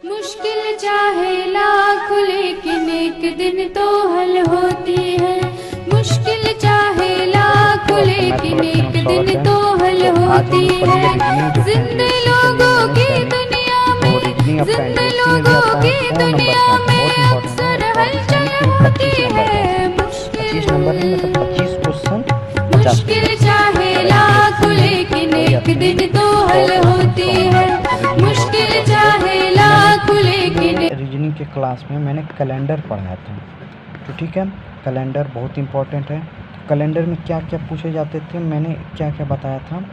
मुश्किल चाहे लाख लेकिन एक दिन तो हल होती है। मुश्किल चाहे लाख लेकिन एक दिन तो हल होती है। जिंदे लोगों की दुनिया में, जिंदे लोगों की दुनिया में अक्सर हलचल होती है। मुश्किल चाहे लाख लेकिन एक दिन तो हल होती है। मुश्किल चाहे लाख लेकिन। रीजनिंग के क्लास में मैंने कैलेंडर पढ़ाया था, तो ठीक है, कैलेंडर बहुत इंपॉर्टेंट है। तो कैलेंडर में क्या क्या पूछे जाते थे, मैंने क्या क्या बताया था,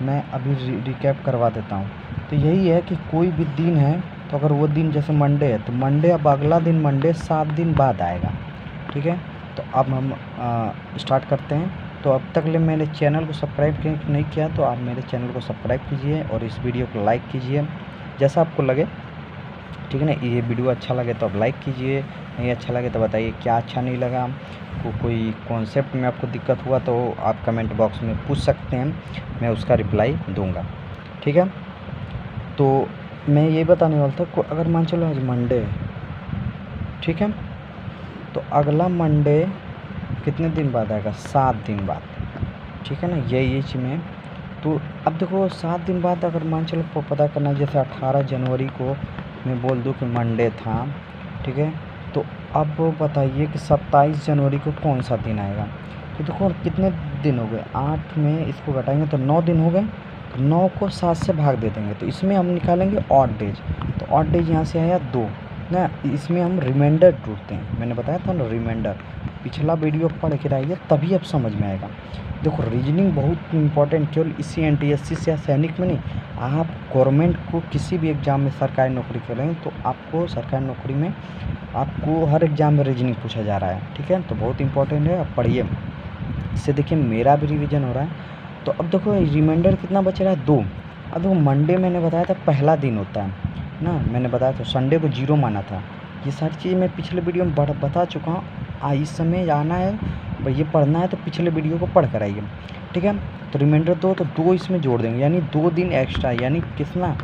मैं अभी रिकैप करवा देता हूँ। तो यही है कि कोई भी दिन है, तो अगर वो दिन जैसे मंडे है तो मंडे, अब अगला दिन मंडे 7 दिन बाद आएगा, ठीक है। तो अब हम स्टार्ट करते हैं। तो अब तक ले मेरे चैनल को सब्सक्राइब नहीं किया तो आप मेरे चैनल को सब्सक्राइब कीजिए और इस वीडियो को लाइक कीजिए जैसा आपको लगे, ठीक है ना। ये वीडियो अच्छा लगे तो आप लाइक कीजिए, नहीं अच्छा लगे तो बताइए क्या अच्छा नहीं लगा। कोई कॉन्सेप्ट में आपको दिक्कत हुआ तो आप कमेंट बॉक्स में पूछ सकते हैं, मैं उसका रिप्लाई दूंगा, ठीक है। तो मैं ये बताने वाला था को अगर मान चलो आज मंडे है, ठीक है, तो अगला मंडे कितने दिन बाद आएगा, 7 दिन बाद, ठीक है ना। ये चीज़ में तो अब देखो 7 दिन बाद अगर मान चलो पता करना, जैसे 18 जनवरी को मैं बोल दूं कि मंडे था, ठीक है, तो अब बताइए कि 27 जनवरी को कौन सा दिन आएगा। तो देखो कितने दिन हो गए, 8 में इसको घटाएंगे तो 9 दिन हो गए, तो 9 को 7 से भाग दे देंगे, तो इसमें हम निकालेंगे ऑड डेज। तो ऑड डेज यहाँ से आया 2 ना, इसमें हम रिमाइंडर ढूंढते हैं, मैंने बताया था ना रिमाइंडर, पिछला वीडियो पढ़ के रहिए तभी अब समझ में आएगा। देखो रीजनिंग बहुत इंपॉर्टेंट, केवल इसी NTSC से या सैनिक में नहीं, आप गवर्नमेंट को किसी भी एग्ज़ाम में सरकारी नौकरी कर रहे हैं तो आपको सरकारी नौकरी में आपको हर एग्ज़ाम में रीजनिंग पूछा जा रहा है, ठीक है। तो बहुत इंपॉर्टेंट है, आप पढ़िए, इससे देखिए मेरा भी रिवीजन हो रहा है। तो अब देखो रिमाइंडर कितना बच रहा है, 2। अब देखो मंडे मैंने बताया था पहला दिन होता है ना, मैंने बताया था संडे को 0 माना था, ये सारी चीज़ मैं पिछले वीडियो में बता चुका हूँ। इस समय आना है भाई, ये पढ़ना है तो पिछले वीडियो को पढ़ कर आइए, ठीक है। तो रिमाइंडर 2, तो 2 इसमें जोड़ देंगे, यानी 2 दिन एक्स्ट्रा, यानी कितना,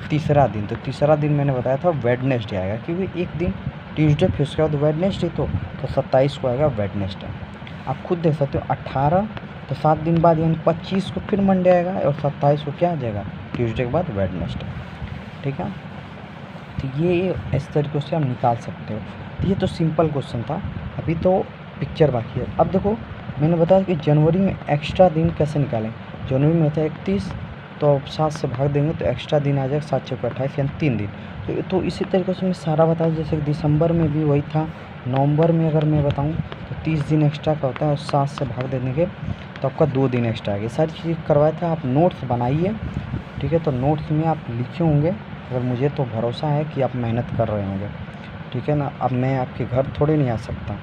तीसरा दिन। तो तीसरा दिन मैंने बताया था वेडनेसडे आएगा, क्योंकि एक दिन ट्यूसडे फिर उसके बाद वेडनेसडे, तो 27 को आएगा वेडनेसडे। आप खुद देख सकते हो 18, तो 7 दिन बाद यानी 25 को फिर मंडे आएगा और 27 को क्या आ जाएगा, ट्यूसडे के बाद वेडनेसडे, ठीक है। तो ये इस तरीके से हम निकाल सकते हो। तो ये तो सिंपल क्वेश्चन था, अभी तो पिक्चर बाकी है। अब देखो मैंने बताया कि जनवरी में एक्स्ट्रा दिन कैसे निकालें। जनवरी में होता है 31, तो 7 से भाग देंगे तो एक्स्ट्रा दिन आ जाएगा 7 चौके 28, यानी 3 दिन। तो इसी तरीके से मैं सारा बताया, जैसे दिसंबर में भी वही था, नवंबर में अगर मैं बताऊँ तो 30 दिन एक्स्ट्रा का होता है और 7 से भाग देने के तो आपका 2 दिन एक्स्ट्रा आ गया। सारी चीज़ करवाया था, आप नोट्स बनाइए, ठीक है। तो नोट्स में आप लिखे होंगे, अगर मुझे तो भरोसा है कि आप मेहनत कर रहे होंगे, ठीक है ना। अब मैं आपके घर थोड़े नहीं आ सकता।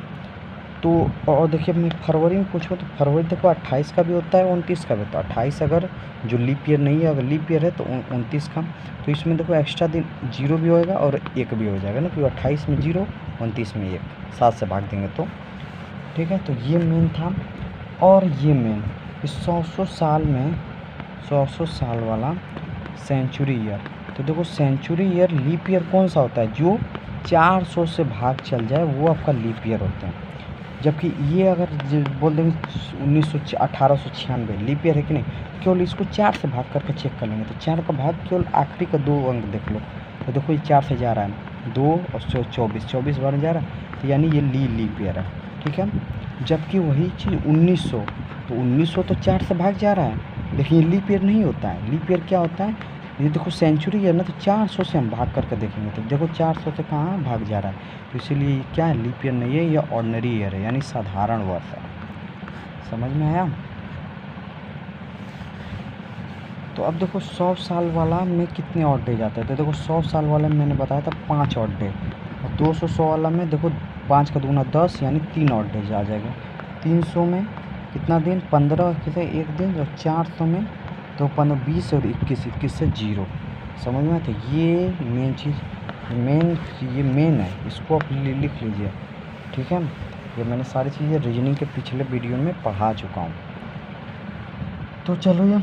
तो और देखिए मैं फरवरी में पूछूँ तो फरवरी देखो 28 का भी होता है, 29 का भी होता है। 28 अगर जो लीप ईयर नहीं है, अगर लीप ईयर है तो 29 का, तो इसमें देखो एक्स्ट्रा दिन 0 भी होएगा और 1 भी हो जाएगा ना, क्योंकि 28 में 0, 29 में 1, 7 से भाग देंगे तो, ठीक है। तो ये मेन था। और ये मेन इस 100 साल में 100 साल वाला सेंचुरी ईयर, तो देखो सेंचुरी ईयर लीप ईयर कौन सा होता है, जो 400 से भाग चल जाए वो आपका लीप ईयर होता है। जबकि ये अगर बोल देंगे 1896 लीप ईयर है कि नहीं, केवल इसको 4 से भाग करके चेक कर लेंगे, तो 4 का भाग केवल आखिरी का 2 अंक देख लो, तो देखो ये 4 से जा रहा है, 2 और 24 बार जा रहा है, तो यानी ये लीप ईयर है, ठीक है। जबकि वही चीज़ 1900, तो 1900 तो 4 से भाग जा रहा है, लेकिन ये लीप ईयर नहीं होता है। लीप ईयर क्या होता है, ये देखो सेंचुरी है ना, तो 400 से हम भाग करके देखेंगे, तो देखो 400 से कहाँ भाग जा रहा है, तो इसीलिए ये क्या है, लीप ईयर नहीं है, ये ऑर्डिनरी ईयर है, यानी साधारण वर्ष है। समझ में आया। तो अब देखो 100 साल वाला में कितने ऑड डे जाते हैं, तो देखो 100 साल वाले में मैंने बताया था 5 ऑड डे, और 200 वाला में देखो 5 का दूना 10, यानी 3 ऑड डेज आ जाएगा। 300 में कितना दिन, 15 से 1 दिन, और 400 में तो 15, 20 और 21 से 0। समझ में। तो ये मेन चीज़, ये मेन है, इसको आप लिख लीजिए, ठीक है। ये मैंने सारी चीज़ें रीजनिंग के पिछले वीडियो में पढ़ा चुका हूँ। तो चलो ये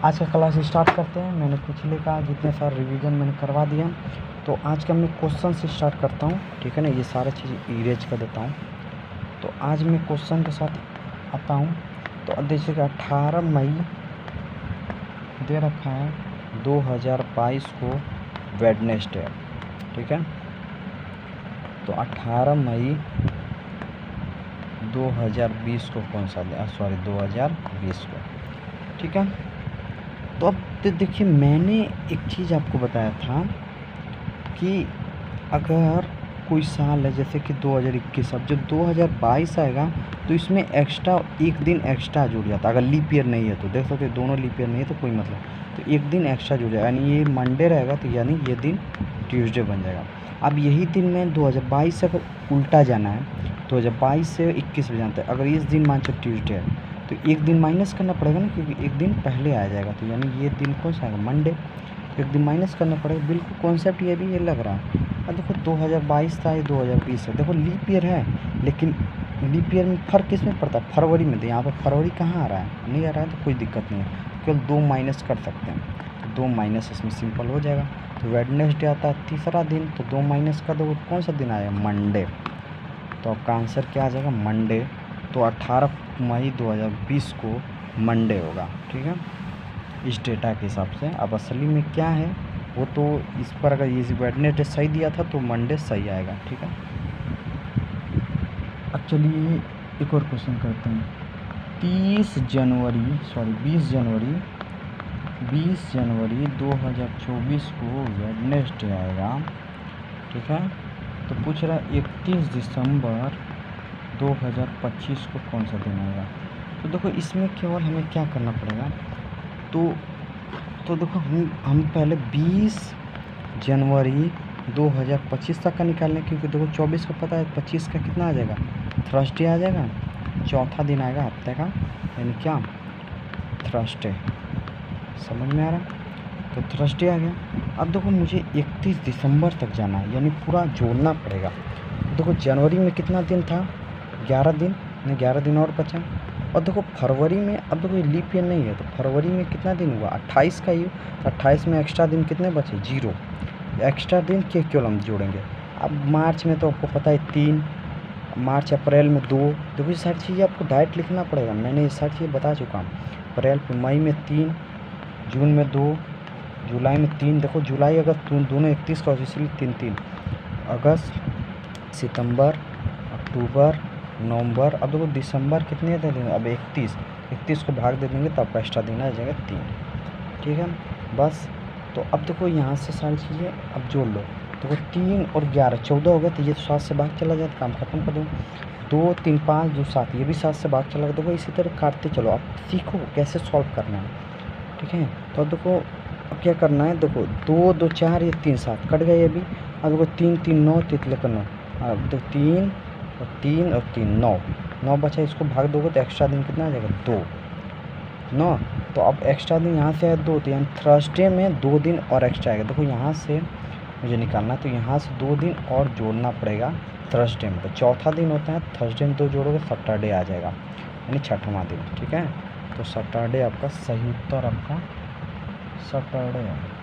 आज का क्लास स्टार्ट करते हैं। मैंने पिछले का जितने सारे रिवीजन मैंने करवा दिया, तो आज का मैं क्वेश्चन से स्टार्ट करता हूँ, ठीक है ना। ये सारा चीज़ इरेज कर देता हूँ। तो आज मैं क्वेश्चन के साथ आता हूँ। तो देखिएगा 18 मई दे रखा है 2022 को वेडनेसडे, ठीक है। तो 18 मई 2020 को कौन सा दिन, सॉरी 2020 को, ठीक है। तो अब देखिए मैंने एक चीज़ आपको बताया था कि अगर कोई साल है जैसे कि 2021, अब जब 2022 आएगा तो इसमें एक्स्ट्रा एक दिन एक्स्ट्रा जुड़ जाता है। अगर लीप ईयर नहीं है तो देख सकते दोनों लीप ईयर नहीं है तो कोई मतलब, तो एक दिन एक्स्ट्रा जुड़ जाएगा, यानी ये मंडे रहेगा तो यानी ये दिन ट्यूसडे बन जाएगा। अब यही दिन में 2022 से अगर उल्टा जाना है, 2022 से 21 में जाता है, अगर इस दिन मान चलो ट्यूसडे है तो एक दिन माइनस करना पड़ेगा ना, क्योंकि एक दिन पहले आ जाएगा, तो यानी ये दिन कौन सा आएगा, मंडे। एक दिन माइनस करना पड़ेगा। बिल्कुल कॉन्सेप्ट ये भी ये लग रहा है। अब देखो 2022 था, ये 2020 है। देखो लीप ईयर है, लेकिन लीप ईयर में फ़र्क किस में पड़ता है, फरवरी में। तो यहाँ पर फरवरी कहाँ आ रहा है, नहीं आ रहा है तो कोई दिक्कत नहीं है, केवल 2 माइनस कर सकते हैं। तो 2 माइनस इसमें सिंपल हो जाएगा। तो वेडनेसडे आता है तीसरा दिन, तो 2 माइनस कर दो, कौन सा दिन आएगा, मंडे। तो आपका आंसर क्या आ जाएगा, मंडे। तो 18 मई 2020 को मंडे होगा, ठीक है, इस डेटा के हिसाब से। अब असली में क्या है वो तो इस पर अगर ये वेडनेसडे सही दिया था तो मंडे सही आएगा, ठीक है। अब चलिए एक और क्वेश्चन करते हैं। 20 जनवरी 2024 को वेडनेसडे आएगा, ठीक है। तो पूछ रहा है 31 दिसंबर 2025 को कौन सा दिन आएगा। तो देखो इसमें केवल हमें क्या करना पड़ेगा, तो देखो हम पहले 20 जनवरी 2025 तक का निकालने, क्योंकि देखो 24 का पता है, 25 का कितना आ जाएगा, थर्सडे आ जाएगा, चौथा दिन आएगा हफ्ते का, यानी क्या, थर्सडे। समझ में आ रहा, तो थर्सडे आ गया। अब देखो मुझे 31 दिसंबर तक जाना है, यानी पूरा जोड़ना पड़ेगा। देखो जनवरी में कितना दिन था, 11 दिन, नहीं 11 दिन और बचा। और देखो फरवरी में, अब देखो लीप ईयर नहीं है तो फरवरी में कितना दिन हुआ, 28 का ही। 28 में एक्स्ट्रा दिन कितने बचे, 0। एक्स्ट्रा दिन के केवल हम जोड़ेंगे। अब मार्च में तो आपको पता है 3, मार्च अप्रैल में 2। देखो ये सारी चीज़ें आपको डायरेक्ट लिखना पड़ेगा, मैंने ये सारी चीज़ें बता चुका हूँ। अप्रैल में, मई में 3, जून में 2, जुलाई में 3। देखो जुलाई अगर दोनों 31 का हो इसलिए 3 अगस्त, सितंबर, अक्टूबर, नवंबर। अब देखो दिसंबर कितने दे देंगे, अब 31 को भाग दे देंगे तो आपका एक्स्ट्रा दिन आ जाएगा 3, ठीक है बस। तो अब देखो यहाँ से सारी चीज़ें अब जोड़ लो। देखो 3 और 11 14 हो गया, तो ये 7 से भाग चला जाए तो काम खत्म कर दो। 2, 3, 5, 2, 7, ये भी 7 से भाग चला गया। देखो इसी तरह काटते चलो, अब सीखो कैसे सॉल्व करना है, ठीक है। तो अब देखो अब क्या करना है, देखो 2, 2, 4, ये 3, 7 कट गए ये भी। अब देखो 3, 3, 9, 3 लेकर 9। अब तो 3 और 3 और 3, 9 बचा, इसको भाग दोगे तो एक्स्ट्रा दिन कितना आ जाएगा, 2, 9। तो अब एक्स्ट्रा दिन यहाँ से है 2, तो यानी थर्सडे में 2 दिन और एक्स्ट्रा आएगा। देखो यहाँ से मुझे निकालना है, तो यहाँ से 2 दिन और जोड़ना पड़ेगा थर्सडे में। तो चौथा दिन होता है, थर्सडे में 2 जोड़ोगे सैटरडे आ जाएगा, यानी छठवां दिन, ठीक है। तो सैटरडे आपका सही उत्तर, आपका सैटरडे है।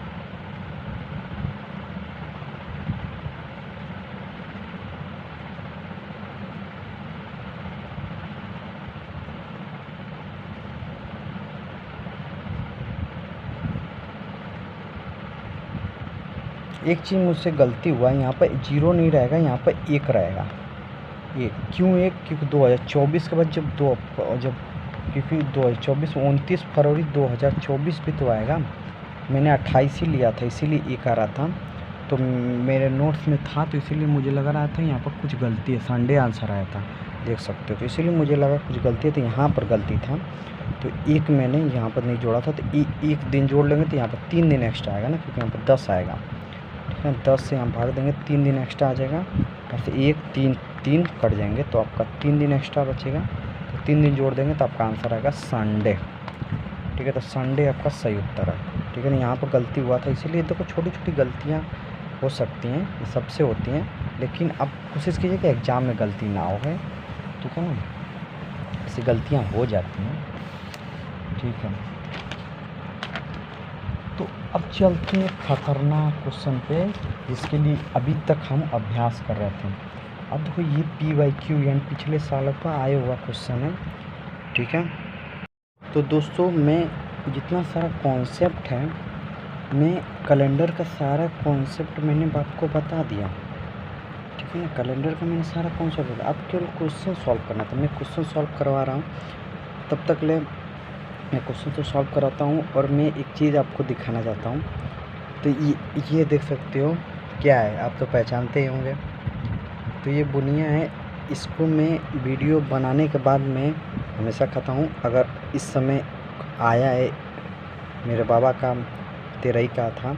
एक चीज़ मुझसे गलती हुआ है, यहाँ पर 0 नहीं रहेगा, यहाँ पर 1 रहेगा। 1 क्यों 1, क्योंकि 2024 के बाद क्योंकि 2024 में 29 फरवरी 2024 भी तो आएगा। मैंने 28 ही लिया था इसीलिए 1 आ रहा था, तो मेरे नोट्स में था, तो इसीलिए मुझे लग रहा था यहाँ पर कुछ गलती है। संडे आंसर आया था, देख सकते हो, तो इसीलिए मुझे लगा कुछ गलती है, तो यहाँ पर गलती था। तो 1 मैंने यहाँ पर नहीं जोड़ा था, तो 1 दिन जोड़ लेंगे तो यहाँ पर 3 दिन एक्स्ट्रा आएगा ना, क्योंकि यहाँ पर 10 आएगा, ठीक है। 10 से हम भाग देंगे, 3 दिन एक्स्ट्रा आ जाएगा, और फिर 1, 3, 3 कट जाएंगे, तो आपका 3 दिन एक्स्ट्रा बचेगा। तो 3 दिन जोड़ देंगे तो आपका आंसर आएगा संडे, ठीक है। तो संडे आपका सही उत्तर है, ठीक है ना। यहाँ पर गलती हुआ था, इसीलिए देखो छोटी छोटी गलतियाँ हो सकती हैं, ये सबसे होती हैं, लेकिन अब कोशिश कीजिए कि एग्ज़ाम में गलती ना हो, है, ठीक है ना। ऐसी गलतियाँ हो जाती हैं, ठीक है। अब चलते हैं खतरनाक क्वेश्चन पे, जिसके लिए अभी तक हम अभ्यास कर रहे थे। अब देखो ये PYQ यानी पिछले सालों का आया हुआ क्वेश्चन है, ठीक है। तो दोस्तों मैं जितना सारा कॉन्सेप्ट है, मैं कैलेंडर का सारा कॉन्सेप्ट मैंने आपको बता दिया, ठीक है ना। कैलेंडर का मैंने सारा कॉन्सेप्ट बताया, अब केवल क्वेश्चन सॉल्व करना था। मैं क्वेश्चन सॉल्व करवा रहा हूँ, तब तक ले मैं क्वेश्चन तो सॉल्व कराता हूँ। और मैं एक चीज़ आपको दिखाना चाहता हूँ। तो ये देख सकते हो क्या है, आप तो पहचानते ही होंगे। तो ये बुनिया है, इसको मैं वीडियो बनाने के बाद मैं हमेशा खाता हूँ। अगर इस समय आया है, मेरे बाबा का तेरही का था,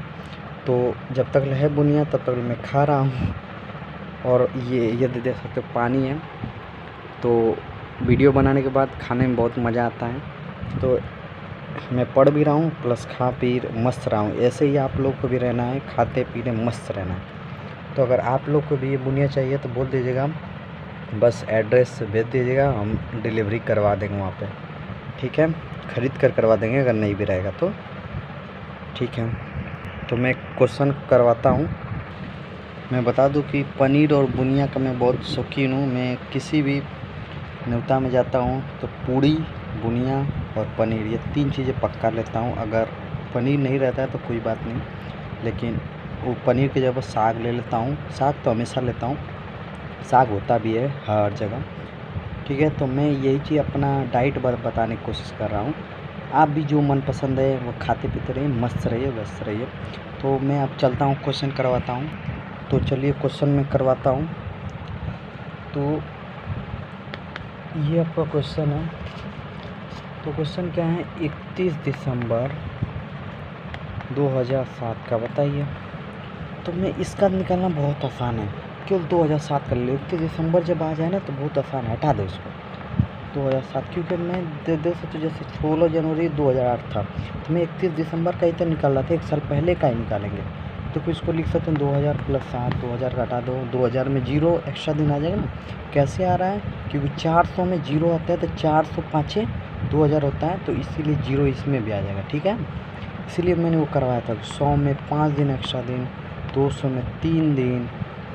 तो जब तक है बुनिया तब तक मैं खा रहा हूँ। और ये देख सकते हो पानी है। तो वीडियो बनाने के बाद खाने में बहुत मज़ा आता है। तो मैं पढ़ भी रहा हूँ प्लस खा पी मस्त रहा हूँ। ऐसे ही आप लोग को भी रहना है, खाते पीते मस्त रहना है। तो अगर आप लोग को भी ये बुनिया चाहिए तो बोल दीजिएगा, बस एड्रेस भेज दीजिएगा, हम डिलीवरी करवा देंगे वहाँ पे, ठीक है। ख़रीद कर करवा देंगे अगर नहीं भी रहेगा तो, ठीक है। तो मैं क्वेश्चन करवाता हूँ। मैं बता दूं कि पनीर और बुनिया का मैं बहुत शौकीन हूँ। मैं किसी भी न्योता में जाता हूँ तो पूड़ी, बुनिया और पनीर, ये 3 चीज़ें पक्का लेता हूँ। अगर पनीर नहीं रहता है तो कोई बात नहीं, लेकिन वो पनीर की जगह साग ले लेता हूँ। साग तो हमेशा लेता हूँ, साग होता भी है हर जगह, ठीक है। तो मैं यही चीज़ अपना डाइट बताने की कोशिश कर रहा हूँ। आप भी जो मन पसंद है वो खाते पीते रहिए, मस्त रहिए, व्यस्त रहिए। तो मैं अब चलता हूँ, क्वेश्चन करवाता हूँ। तो चलिए क्वेश्चन मैं करवाता हूँ। तो ये आपका क्वेश्चन है। तो क्वेश्चन क्या है, 31 दिसंबर 2007 का बताइए। तो मैं इसका निकालना बहुत आसान है, केवल 2007 कर ले। 31 दिसंबर जब आ जाए ना तो बहुत आसान है, हटा दो इसको 2007, क्योंकि मैं दे सकते जैसे 16 जनवरी 2008 था, तो मैं 31 दिसंबर का ही तो निकाल रहा था, 1 साल पहले का ही निकालेंगे। तो फिर इसको लिख सकते हैं 2000 + 7, 2000 का हटा दो, 2000 में 0 एक्स्ट्रा दिन आ जाएगा ना। कैसे आ रहा है, क्योंकि 400 में 0 आता है, तो 400 5 2000 होता है, तो इसीलिए 0 इसमें भी आ जाएगा, ठीक है। इसीलिए मैंने वो करवाया था। 100 में 5 दिन एक्स्ट्रा दिन, 200 में 3 दिन,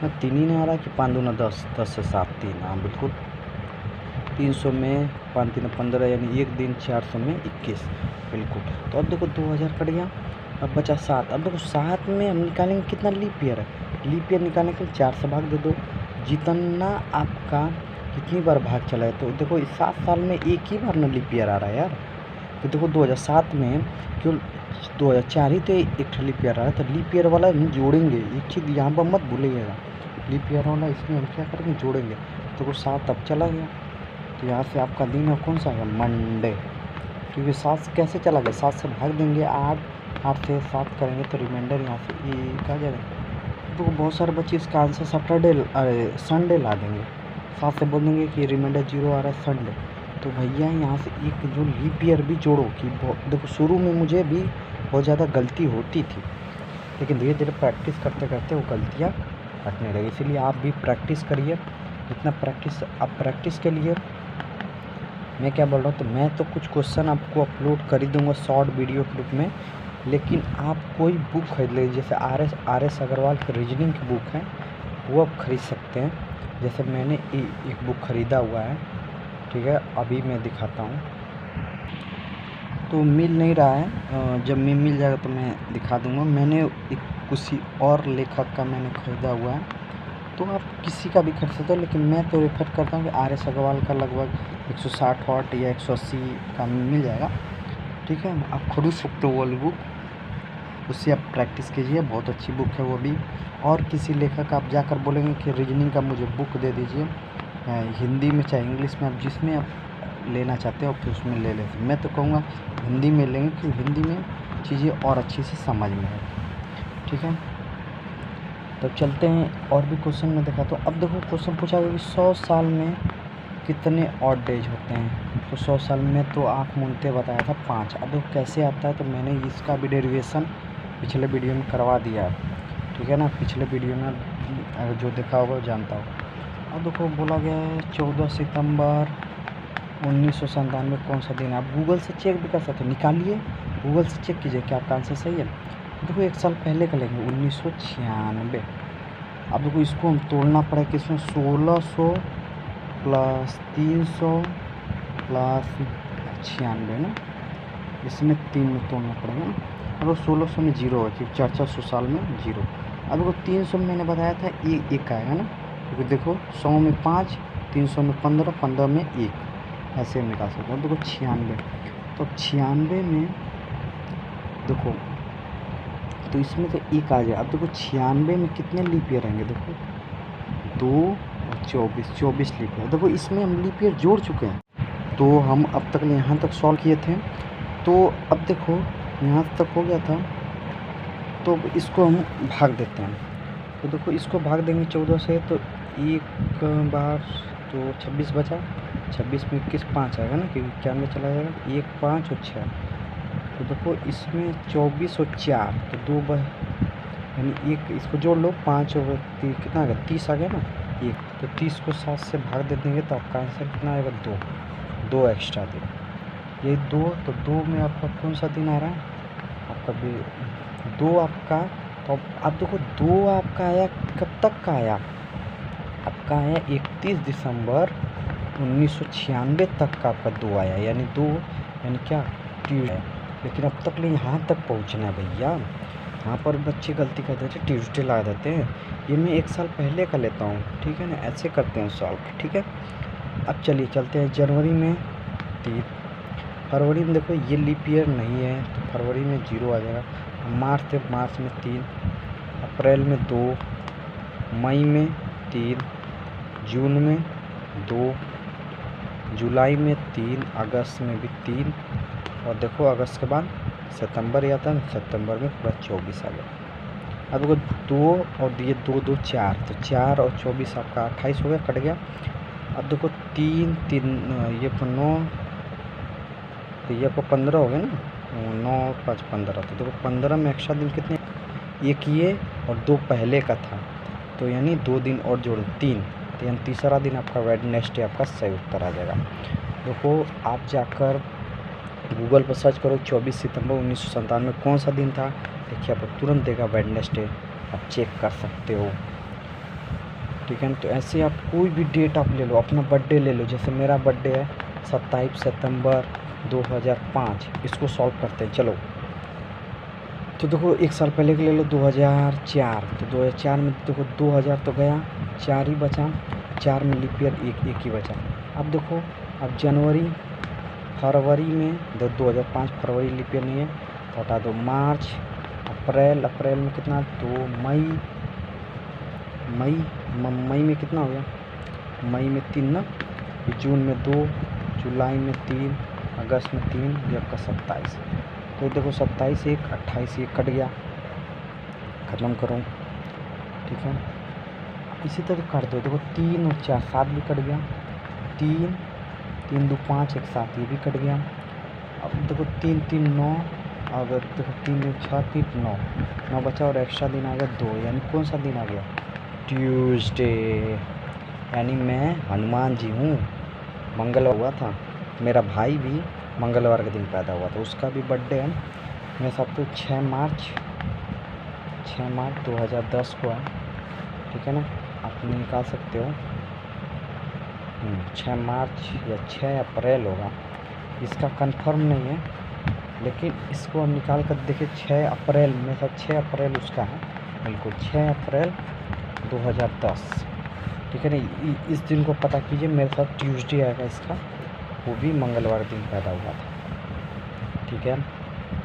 3 ही नहीं आ रहा कि 5 दूना 10, 10 से 7 3, हाँ बिल्कुल। 300 में 5 3 15, यानी 1 दिन। 400 में 21, बिल्कुल। तो अब देखो 2000 कट गया, अब बचा 7। अब देखो 7 में हम निकालेंगे कितना, लीप ईयर है। लीप ईयर निकालने के लिए 4 से भाग दे दो, जितना आपका कितनी बार भाग चला है। तो देखो इस 7 साल में एक ही बार ना लीप ईयर आ रहा है यार। तो देखो 2007 में केवल 2004 ही तो एक लीप ईयर आ रहा है। तो लीप ईयर वाला हम जोड़ेंगे, एक चीज़ यहाँ पर मत भूलिएगा, लीप ईयर वाला इसमें हम क्या करेंगे, जोड़ेंगे। तो 7 अब चला गया, तो यहाँ से आपका दिन है कौन सा है, मंडे। क्योंकि 7 से कैसे चला गया, 7 से भाग देंगे 8, 8 से 7 करेंगे तो रिमाइंडर यहाँ से एक आ जाएगा। तो बहुत सारे बच्चे इसका आंसर संडे ला देंगे। 7 से बोल देंगे कि रिमाइंडर 0 आ रहा है संडे। तो भैया यहाँ से एक जो लीप ईयर भी जोड़ो कि देखो शुरू में मुझे भी बहुत ज़्यादा गलती होती थी, लेकिन धीरे धीरे प्रैक्टिस करते करते वो गलतियाँ हटने लगी। इसीलिए आप भी प्रैक्टिस करिए, जितना प्रैक्टिस आप प्रैक्टिस के लिए। मैं क्या बोल रहा हूँ, तो मैं तो कुछ क्वेश्चन आपको अपलोड कर ही दूँगा शॉर्ट वीडियो के रूप में, लेकिन आप कोई बुक खरीद लीजिए। जैसे आर एस अग्रवाल की रीजनिंग की बुक है, वो आप खरीद सकते हैं। जैसे मैंने एक बुक ख़रीदा हुआ है, ठीक है, अभी मैं दिखाता हूँ। तो मिल नहीं रहा है, जब मैं मिल जाएगा तो मैं दिखा दूँगा। मैंने एक किसी और लेखक का मैंने ख़रीदा हुआ है, तो आप किसी का भी खरीद सकते हो, लेकिन मैं तो रेफर करता हूँ कि आर एस अग्रवाल का लगभग 160 वाट या 180 का मिल जाएगा, ठीक है। आप खरीद सकते हो वाली बुक, उससे आप प्रैक्टिस कीजिए, बहुत अच्छी बुक है वो भी। और किसी लेखक आप जाकर बोलेंगे कि रीजनिंग का मुझे बुक दे दीजिए, हिंदी में चाहे इंग्लिश में, आप जिसमें आप लेना चाहते हो फिर उसमें ले लें। मैं तो कहूँगा हिंदी में लेंगे, क्योंकि हिंदी में चीज़ें और अच्छी से समझ में आए, ठीक है। तो चलते हैं और भी क्वेश्चन में दिखाता हूँ। अब देखो क्वेश्चन पूछा गया कि 100 साल में कितने ऑड डेज होते हैं। तो 100 साल में तो आँख मूंदते बताया था 5। अब देखो कैसे आता है, तो मैंने इसका भी डेरिवेशन पिछले वीडियो में करवा दिया है, ठीक है ना। पिछले वीडियो में अगर जो देखा होगा वो जानता होगा। अब देखो बोला गया है 14 सितंबर 1997 कौन सा दिन है। आप गूगल से चेक भी कर सकते हो, निकालिए, गूगल से चेक कीजिए क्या आपका आंसर सही है। देखो 1 साल पहले का लेंगे 1996। अब देखो इसको हम तोड़ना पड़ेगा किसमें, 1600 प्लस 300 प्लस 96 ना, इसमें 3 में तोड़ना पड़ेगा ना। अब 1600 में 0 है क्योंकि 400 साल में 0। अब देखो 300 में मैंने बताया था एक आएगा ना, क्योंकि देखो 100 में 5, 300 में 15, 15 में 1, ऐसे हम निकाल सकते हैं। देखो 96, तो 96 में देखो तो इसमें तो 1 आ जाए। अब देखो 96 में कितने लीप ईयर आएंगे, देखो 2 और 24 लीप ईयर। देखो इसमें हम लीप ईयर जोड़ चुके हैं, तो हम अब तक यहाँ तक सॉल्व किए थे। तो अब देखो यहाँ तक हो गया था, तो इसको हम भाग देते हैं। तो देखो इसको भाग देंगे 14 से, तो एक बार तो 26 बचा, 26 में 21 5 आएगा ना, क्योंकि 91 चला जाएगा, 1 5 और 6। तो देखो इसमें 24 और 4 तो 2 यानी 1, इसको जोड़ लो, 5 और 3 कितना आ गया, 30 आ गया ना। 1 तो 30 को 7 से भाग दे देंगे तो आपका आंसर कितना आएगा, 2 एक्स्ट्रा दिन। ये 2, तो 2 में आपका कौन सा दिन आ रहा है, आपका 2 आपका। तो अब देखो 2 आपका आया, कब तक का आया, आपका आया 31 दिसंबर 1996 तक का आपका 2 आया, यानी 2 यानी क्या, ट्यूसडे। लेकिन अब तक यहाँ तक पहुँचना है भैया, यहाँ पर बच्चे गलती कर देते हैं, ट्यूसडे ला देते हैं। ये मैं 1 साल पहले का लेता हूँ, ठीक है ना, ऐसे करते हैं सॉल्व, ठीक है। अब चलिए चलते हैं जनवरी में 3, फरवरी में देखो ये लीप ईयर नहीं है तो फरवरी में 0 आ जाएगा। मार्च में 3, अप्रैल में 2, मई में 3, जून में 2, जुलाई में 3, अगस्त में भी 3, और देखो अगस्त के बाद सितंबर आता है, सितंबर में पूरा 24 आ गया। अब देखो 2 और ये 2 2 4, तो 4 और 24 आपका 28 हो गया, कट गया। अब देखो 3 3 ये 9, तो ये आपको 15 हो गया ना, 9 5 15, तो देखो 15 में एक्स्ट्रा दिन कितने, एक ये और 2 पहले का था, तो यानी 2 दिन और जोड़ो 3, तो यानी तीसरा दिन आपका वेडनेसडे आपका सही उत्तर आ जाएगा। देखो आप जाकर गूगल पर सर्च करो 24 सितंबर 1997 कौन सा दिन था, देखिए आपको तुरंत देगा वेडनेसडे, आप चेक कर सकते हो, ठीक है। तो ऐसे आप कोई भी डेट आप ले लो, अपना बर्थडे ले लो, जैसे मेरा बर्थडे है 27 सितंबर 2005, इसको सॉल्व करते हैं चलो। तो देखो 1 साल पहले के ले लो 2004, तो 2004 में देखो 2000 तो गया, 4 ही बचा, 4 में लीप ईयर एक ही बचा। अब देखो अब जनवरी फरवरी में 2005 फरवरी लीप ईयर नहीं है तो हटा दो, मार्च अप्रैल में कितना 2, मई में कितना हो गया, मई में 3 ना, जून में 2, जुलाई में 3, अगस्त में 3, ये आपका 27। तो देखो 27 1 28 1 कट गया, खत्म करो, ठीक है। इसी तरह कर दो, देखो 3 और 4 7 भी कट गया, 3 3 2 5 1 7 ये भी कट गया। अब देखो 3 3 9, अगर देखो 3 2 6 3 9 बचा और एक्स्ट्रा दिन आ गया 2, यानी कौन सा दिन आ गया, ट्यूसडे। यानी मैं हनुमान जी हूँ, मंगलवार हुआ था, मेरा भाई भी मंगलवार के दिन पैदा हुआ था, उसका भी बर्थडे है। मेरे साथ तो 6 मार्च 2010 को है, ठीक है ना, आप निकाल सकते हो। 6 मार्च या 6 अप्रैल होगा, इसका कंफर्म नहीं है, लेकिन इसको हम निकाल कर देखिए 6 अप्रैल, मेरे साथ 6 अप्रैल उसका है, बिल्कुल 6 अप्रैल 2010, ठीक है ना। इस दिन को पता कीजिए, मेरे साथ ट्यूसडे आएगा इसका, वो भी मंगलवार दिन पैदा हुआ था, ठीक है।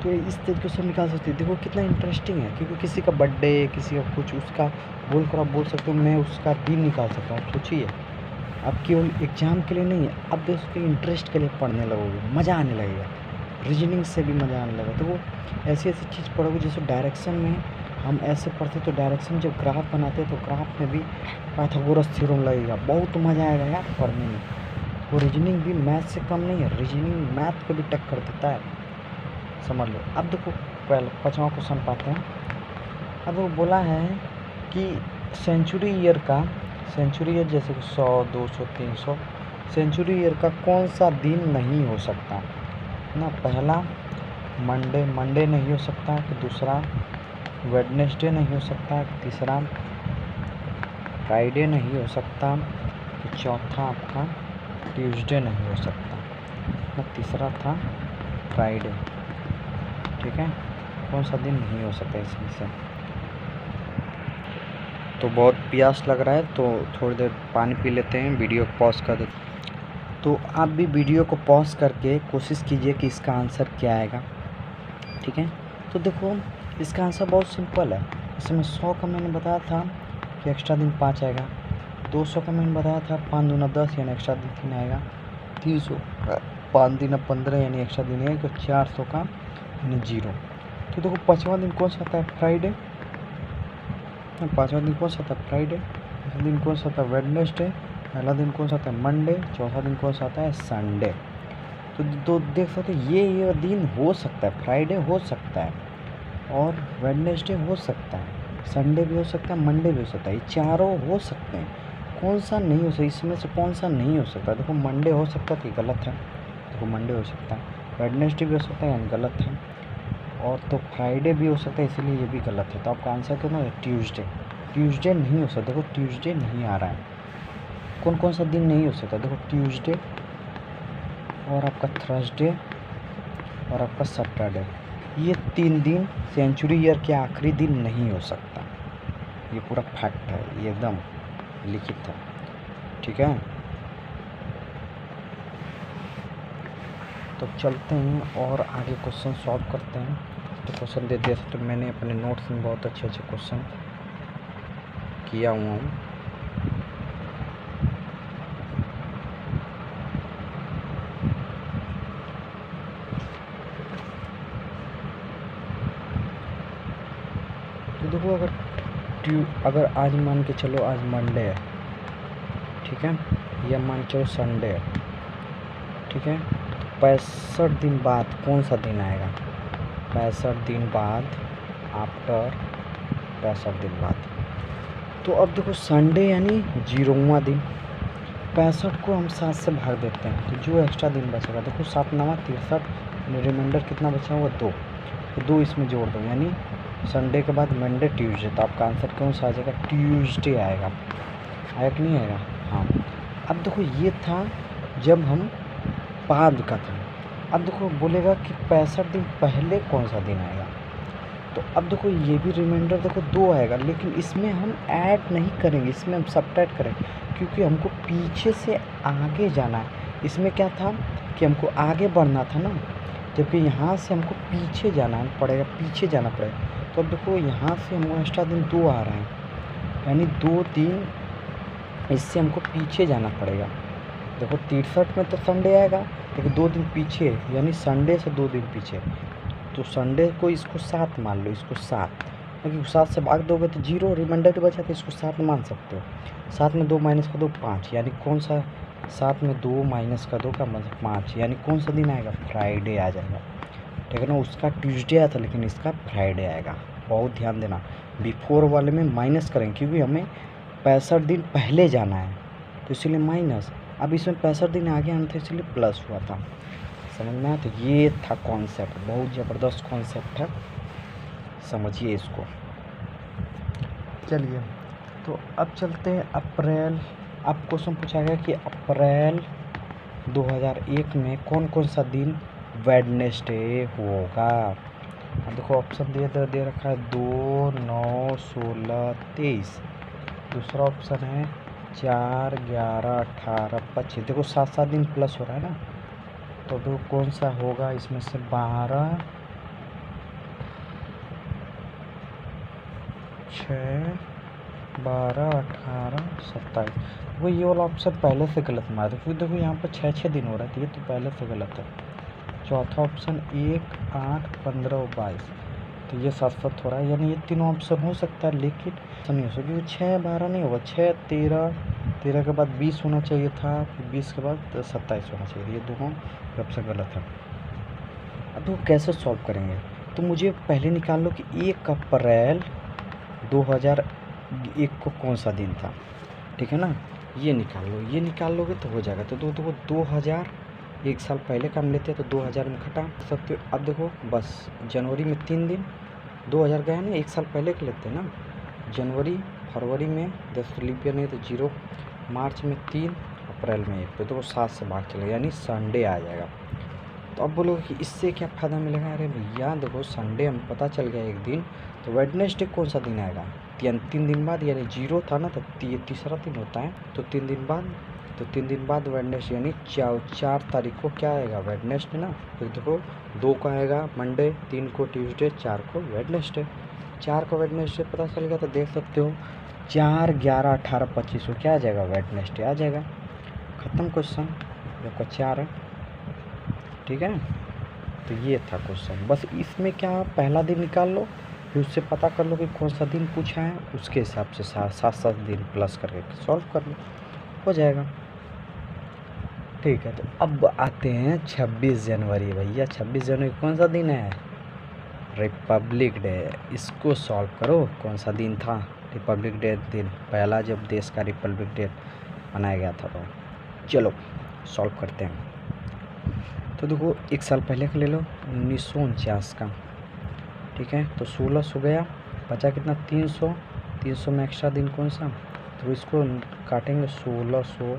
तो इस तरीके से निकाल सकते हैं, देखो कितना इंटरेस्टिंग है, क्योंकि किसी का बर्थडे किसी का कुछ उसका बोल आप बोल सकते हो, मैं उसका दिन निकाल सकता हूँ। सोचिए अब केवल एग्ज़ाम के लिए नहीं है, अब भी उसके इंटरेस्ट के लिए पढ़ने लगोगे, मज़ा आने लगेगा, रीजनिंग से भी मज़ा आने लगेगा। तो वो ऐसी चीज़ पढ़ोगे, जैसे डायरेक्शन में हम ऐसे पढ़ते तो डायरेक्शन जब ग्राफ बनाते तो ग्राफ में भी पाइथागोरस थ्योरम लगेगा, बहुत मज़ा आएगा यार पढ़ने में। वो रीजनिंग भी मैथ से कम नहीं है, रीजनिंग मैथ को भी टक्कर देता है, समझ लो। अब देखो पहले 5वां क्वेश्चन पाते हैं। अब वो बोला है कि सेंचुरी ईयर जैसे 100 200 300 सेंचुरी ईयर का कौन सा दिन नहीं हो सकता ना, पहला मंडे नहीं हो सकता, कि दूसरा वेडनेसडे नहीं हो सकता, तीसरा फ्राइडे नहीं हो सकता, चौथा आपका ट्यूसडे नहीं हो सकता, तीसरा था फ्राइडे। ठीक है, कौन सा दिन नहीं हो सकता इसमें से? तो बहुत प्यास लग रहा है तो थोड़ी देर पानी पी लेते हैं, वीडियो को पॉज कर देते। तो आप भी वीडियो को पॉज करके कोशिश कीजिए कि इसका आंसर क्या आएगा। ठीक है, तो देखो इसका आंसर बहुत सिंपल है। इसमें 100 का मैंने बताया था कि एक्स्ट्रा दिन 5 आएगा, 200 का मैंने बताया था 5 दूना 10 यानी एक्स्ट्रा दिन 3 आएगा, 300 का 5 दिन 15 यानी एक्स्ट्रा दिन है, तो 400 का यानी 0। तो देखो पाँचवा दिन कौन सा आता है? फ्राइडे। पाँचवा दिन कौन सा था? फ्राइडे। तीसरा दिन कौन सा था? वेडनेसडे। पहला दिन कौन सा था? मंडे। चौथा दिन कौन सा आता है? संडे। तो देख सकते ये दिन हो सकता है, फ्राइडे हो सकता है और वेडनेसडे हो सकता है, संडे भी हो सकता है, मंडे भी हो सकता है, ये चारों हो सकते हैं। कौन सा नहीं हो सकता? इसमें से कौन सा नहीं हो सकता? देखो मंडे हो सकता है, तो गलत है। देखो मंडे हो सकता है, वेडनेसडे भी हो सकता है, यानी गलत है, और तो फ्राइडे भी हो सकता है, इसीलिए ये भी गलत है। तो आपका आंसर क्या है? ट्यूसडे। ट्यूसडे नहीं हो सकता। देखो ट्यूसडे नहीं आ रहा है। कौन कौन सा दिन नहीं हो सकता? देखो ट्यूसडे और आपका थर्सडे और आपका सैटरडे, ये 3 दिन सेंचुरी ईयर के आखिरी दिन नहीं हो सकता। ये पूरा फैक्ट है, ये एकदम लिखित है। ठीक है, तो चलते हैं और आगे क्वेश्चन सॉल्व करते हैं। तो क्वेश्चन दे दिया था, तो मैंने अपने नोट्स में बहुत अच्छे अच्छे क्वेश्चन किया हुआ हूँ। तो देखो अगर आज मान के चलो आज मंडे है, ठीक है, या मान चलो संडे है, ठीक है, तो 65 दिन बाद कौन सा दिन आएगा? 65 दिन बाद, आफ्टर 65 दिन बाद। तो अब देखो संडे यानी 0वां दिन, 65 को हम 7 से भाग देते हैं, तो जो एक्स्ट्रा दिन बचेगा, देखो 7 9 63, रिमाइंडर कितना बचा हुआ? 2। तो 2 इसमें जोड़ दो, यानी संडे के बाद मंडे ट्यूसडे। तो आपका आंसर कौन सा आ जाएगा? ट्यूसडे आएगा। आया कि नहीं आएगा? हाँ। अब देखो ये था जब हम बाद का था। अब देखो बोलेगा कि 65 दिन पहले कौन सा दिन आएगा। तो अब देखो ये भी रिमाइंडर देखो 2 आएगा, लेकिन इसमें हम ऐड नहीं करेंगे, इसमें हम सबट्रैक्ट करेंगे, क्योंकि हमको पीछे से आगे जाना है। इसमें क्या था कि हमको आगे बढ़ना था ना, जबकि यहाँ से हमको पीछे जाना पड़ेगा, पीछे जाना पड़ेगा। तो अब देखो यहाँ से हमको एक्स्ट्रा दिन 2 आ रहा है, यानी 2 दिन इससे हमको पीछे जाना पड़ेगा। देखो 63 में तो संडे आएगा, लेकिन 2 दिन पीछे, यानी संडे से 2 दिन पीछे। तो संडे को इसको 7 मान लो, इसको 7, क्योंकि 7 से भाग दोगे तो 0, रिमाइंडर बचा, तो इसको 7 मान सकते हो। 7 में 2 माइनस कर दो 5, यानी कौन सा? 7 में 2 माइनस कर दो का मतलब 5, यानी कौन सा दिन आएगा? फ्राइडे आ जाएगा। ठीक है ना, उसका ट्यूसडे आया था, लेकिन इसका फ्राइडे आएगा। बहुत ध्यान देना, बिफोर वाले में माइनस करेंगे, क्योंकि हमें 65 दिन पहले जाना है, तो इसीलिए माइनस। अब इसमें 65 दिन आगे आना था, इसलिए प्लस हुआ था। समझ में आया? तो ये था कॉन्सेप्ट, बहुत ज़बरदस्त कॉन्सेप्ट है, समझिए इसको। चलिए, तो अब चलते हैं अप्रैल। अब क्वेश्चन पूछा गया कि अप्रैल 2001 में कौन कौन सा दिन वेडनेसडे होगा। अब देखो ऑप्शन दे रखा है 2, 9, 16, 23। दूसरा ऑप्शन है 4, 11, 18, 25। देखो 7 दिन प्लस हो रहा है ना, तो देखो कौन सा होगा इसमें से? 12, 6, 12, 18, 27। वो ये वाला ऑप्शन पहले से गलत मारा था, क्योंकि देखो यहाँ पर 6 दिन हो रहा है, ये तो पहले से गलत है। चौथा ऑप्शन 1, 8, 15 और 22, तो ये 7 हो रहा है, यानी ये तीनों ऑप्शन हो सकता है, लेकिन नहीं हो सकता, 6, 12 नहीं होगा। 6, 13, 13 के बाद 20 होना चाहिए था, फिर 20 के बाद 27 होना चाहिए, ये दोनों ऑप्शन गलत है। अब तो कैसे सॉल्व करेंगे? तो मुझे पहले निकाल लो कि 1 अप्रैल 2001 को कौन सा दिन था। ठीक है ना, ये निकाल लो, ये निकाल लोगे तो हो जाएगा। तो 2000 1 साल पहले का हम लेते हैं, तो 2000 में घटा सकते हो। अब देखो बस जनवरी में 3 दिन, 2000 गया ना, 1 साल पहले के लेते हैं ना। जनवरी फरवरी में 10 लीप ईयर नहीं तो 0, मार्च में 3, अप्रैल में 1, तो 7 से भाग चलेगा, यानी संडे आ जाएगा। तो अब बोलोगे कि इससे क्या फ़ायदा मिलेगा? अरे भैया देखो, संडे हम पता चल गया एक दिन, तो वेडनेसडे कौन सा दिन आएगा? 3 दिन बाद, यानी 0 था ना, तो तीसरा दिन होता है, तो 3 दिन बाद, तो 3 दिन बाद वेडनेसडे, यानी 4 तारीख को क्या आएगा? वेडनेसडे ना। फिर देखो 2 को आएगा मंडे, 3 को ट्यूसडे, 4 को वेडनेसडे। 4 को वेडनेसडे पता चल गया, तो देख सकते हो 4, 11, 18, 25 को क्या आ जाएगा? वेडनेसडे आ जाएगा। ख़त्म क्वेश्चन। देखो 4 है, ठीक है। तो ये था क्वेश्चन। बस इसमें क्या, पहला दिन निकाल लो, फिर उससे पता कर लो कि कौन सा दिन पूछा है, उसके हिसाब से 7 दिन प्लस करके सॉल्व कर लो, हो जाएगा। ठीक है, तो अब आते हैं 26 जनवरी। भैया 26 जनवरी कौन सा दिन है? Republic day. इसको सॉल्व करो, कौन सा दिन था? रिपब्लिक डे दिन, पहला जब देश का रिपब्लिक डे मनाया गया था। तो चलो सॉल्व करते हैं। तो देखो 1 साल पहले का ले लो, 1949 का, ठीक है। तो 1600 गया, बचा कितना? 300। 300 में एक्स्ट्रा दिन कौन सा? तो इसको काटेंगे, 1600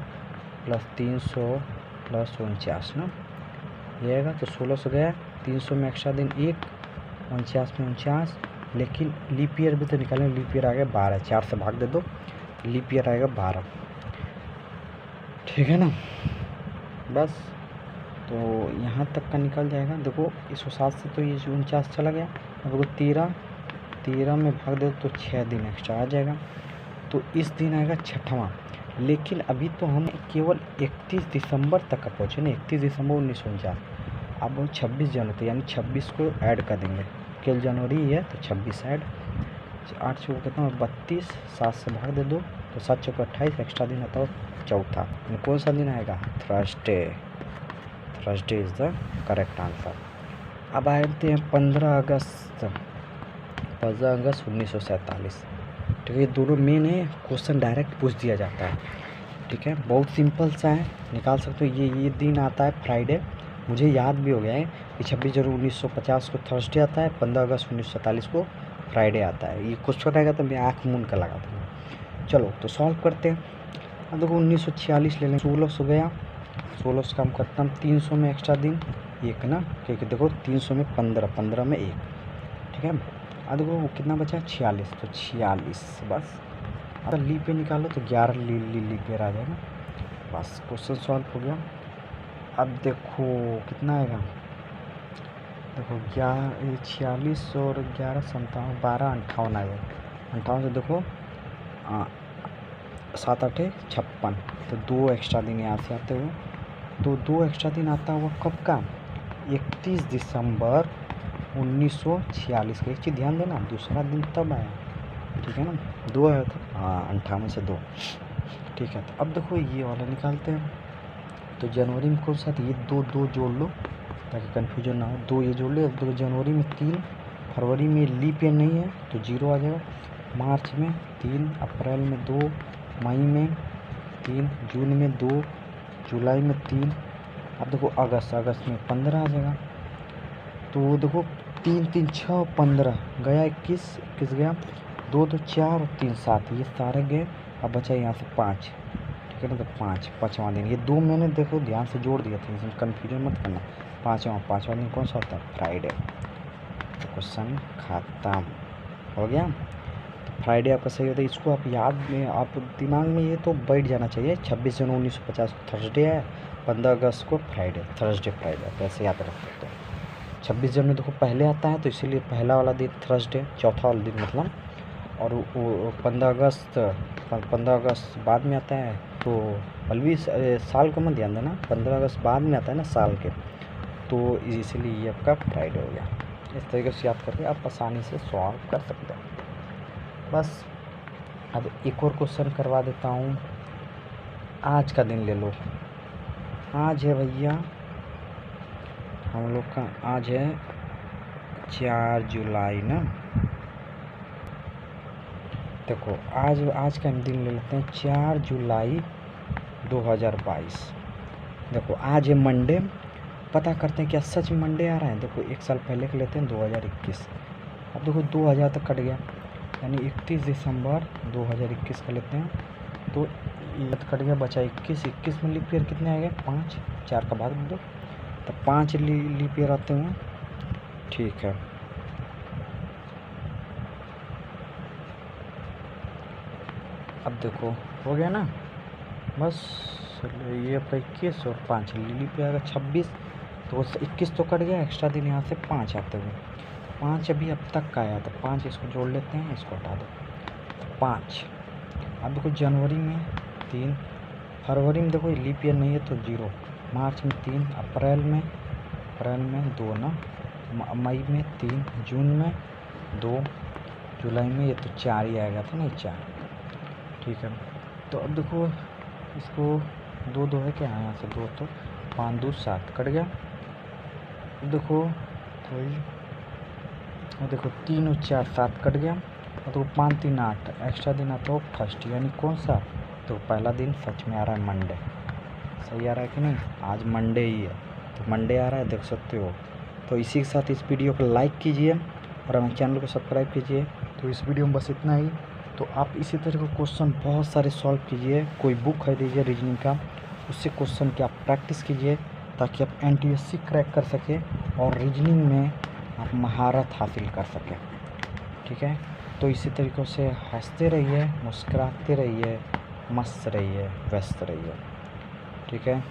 प्लस 300 प्लस 49 ना, ये आएगा। तो 1600 गया, 300 में एक्स्ट्रा दिन 1, 49 में 49, लेकिन लीप ईयर भी तो निकालेंगे। लीप ईयर आ गया 12, 4 से भाग दे दो, लीप ईयर आएगा 12, ठीक है ना। बस तो यहाँ तक का निकल जाएगा। देखो 107 से तो ये 49 चला गया, अब देखो 13 में भाग दे तो 6 दिन एक्स्ट्रा आ जाएगा। तो इस दिन आएगा 6वां। लेकिन अभी तो हम केवल 31 दिसंबर तक का पहुँचे ना, 31 दिसंबर 1949। अब 26 जनवरी, यानी 26 को ऐड कर देंगे, केवल जनवरी ही है तो 26 ऐड, 8 चौको कितना? 32, 7 से भाग दे दो, तो 7 चौको 28, एक्स्ट्रा दिन आता है चौथा। कौन सा दिन आएगा? Thursday. Thursday is the correct answer. अब आते हैं 15 अगस्त 1947, ठीक है। ये दोनों मेन है, क्वेश्चन डायरेक्ट पूछ दिया जाता है, ठीक है। बहुत सिंपल सा है, निकाल सकते हो। ये दिन आता है फ्राइडे, मुझे याद भी हो गया है कि 26 जनवरी 1950 को थर्सडे आता है, 15 अगस्त 1947 को फ्राइडे आता है। ये क्वेश्चन आएगा तो मैं आँख मूंद कर लगा दूँगा। चलो तो सॉल्व करते हैं। अब देखो 1946 ले लें, 1600 गया, 1600 काम करता हूँ, 300 में एक्स्ट्रा दिन 1 ना, क्योंकि देखो 300 में 15, 15 में 1, ठीक है। अब देखो कितना बचा? 46, तो 46 बस। अब लीप पे निकालो तो 11 लीप ईयर आ जाएगा, बस क्वेश्चन सॉल्व हो गया। अब देखो कितना आएगा? देखो 46 और 11 57, 12 58 आएगा। 58 से देखो 7 8 56, तो 2 एक्स्ट्रा दिन यहाँ से आते हुए, तो 2 एक्स्ट्रा दिन आता हुआ कब का? 31 दिसंबर 1946 का। एक चीज़ ध्यान देना, दूसरा दिन तब आया, ठीक है ना, 2 आया था, हाँ 58 से 2, ठीक है। तो अब देखो ये वाला निकालते हैं। तो जनवरी में कौन सा था? ये 2 जोड़ लो ताकि कन्फ्यूजन ना हो, 2 ये जोड़ लो। अब देखो जनवरी में 3, फरवरी में लीप ईयर नहीं है तो 0 आ जाएगा, मार्च में 3, अप्रैल में 2, मई में 3, जून में 2, जुलाई में 3। अब देखो अगस्त में 15 आ जाएगा। तो देखो 3 3 6 15 गया, 21 गया, 2 2 4 और 3 7, ये सारे गए। अब बचा यहाँ से 5, ठीक है ना, तो 5वां दिन। ये 2 मैंने देखो ध्यान से जोड़ दिया था, इसमें कन्फ्यूजन मत करना। 5वां दिन कौन सा होता है? फ्राइडे। तो क्वेश्चन खत्म हो गया। तो फ्राइडे आपका सही होता है। इसको आप याद में, आप दिमाग में ये तो बैठ जाना चाहिए। 26 जनवरी 1950 को थर्सडे है, 15 अगस्त को फ्राइडे, थर्सडे फ्राइडे, आप ऐसे याद रख सकते हो। 26 जनवरी देखो पहले आता है, तो इसीलिए पहला वाला दिन थर्सडे, चौथा वाला दिन मतलब। और वो 15 अगस्त बाद में आता है, तो बल्कि साल को मत ध्यान देना, 15 अगस्त बाद में आता है ना साल के, तो इसीलिए ये आपका फ्राइडे हो गया। इस तरीके से याद करके आप आसानी से सॉल्व कर सकते हैं। बस अब एक और क्वेश्चन करवा देता हूँ। आज का दिन ले लो, आज है भैया हम लोग का, आज है 4 जुलाई ना। देखो आज का दिन ले लेते हैं 4 जुलाई 2022। देखो आज है मंडे, पता करते हैं क्या सच में मंडे आ रहा है। देखो 1 साल पहले के लेते हैं 2021, अब देखो 2000 तक कट गया, यानी 31 दिसंबर 2021 का लेते हैं, तो ये तो कट गया, बचा 21 में लीप ईयर कितने आएंगे, 5, 4 का भाग दो तो 5 लीप ईयर आते हैं। ठीक है, अब देखो हो गया ना, बस ये आपका 21 और 5 लीप ईयर आएगा 26, तो 21 तो कट गया, एक्स्ट्रा दिन यहाँ से 5 आते हुए, 5 अभी अब तक का आया, तो 5 इसको जोड़ लेते हैं, इसको हटा दो, 5। अब देखो जनवरी में 3, फरवरी में देखो लीप ईयर नहीं है तो 0, मार्च में 3, अप्रैल में 2 ना, मई में 3, जून में 2, जुलाई में ये तो 4 ही आएगा था ना, 4। ठीक है, तो अब देखो इसको 2 है क्या, यहाँ से 2 तो 5 2 7 कट गया। देखो वही, और देखो 3 और 4 7 कट गया, और तो 5 3 8 एक्स्ट्रा दिन आता हो फर्स्ट, यानी कौन सा, तो पहला दिन सच में आ रहा है मंडे, सही आ रहा है कि नहीं, आज मंडे ही है, तो मंडे आ रहा है, देख सकते हो। तो इसी के साथ इस वीडियो को लाइक कीजिए और हमारे चैनल को सब्सक्राइब कीजिए। तो इस वीडियो में बस इतना ही। तो आप इसी तरह के क्वेश्चन बहुत सारे सॉल्व कीजिए, कोई बुक खरीदिए रीजनिंग का, उससे क्वेश्चन की आप प्रैक्टिस कीजिए, ताकि आप NTSC क्रैक कर सकें और रीजनिंग में आप महारत हासिल कर सकें। ठीक है, तो इसी तरीक़ों से हंसते रहिए, मुस्कुराते रहिए, मस्त रहिए, व्यस्त रहिए। ठीक है,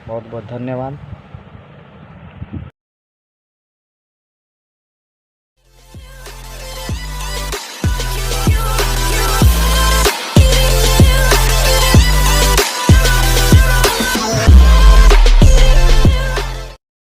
बहुत बहुत धन्यवाद।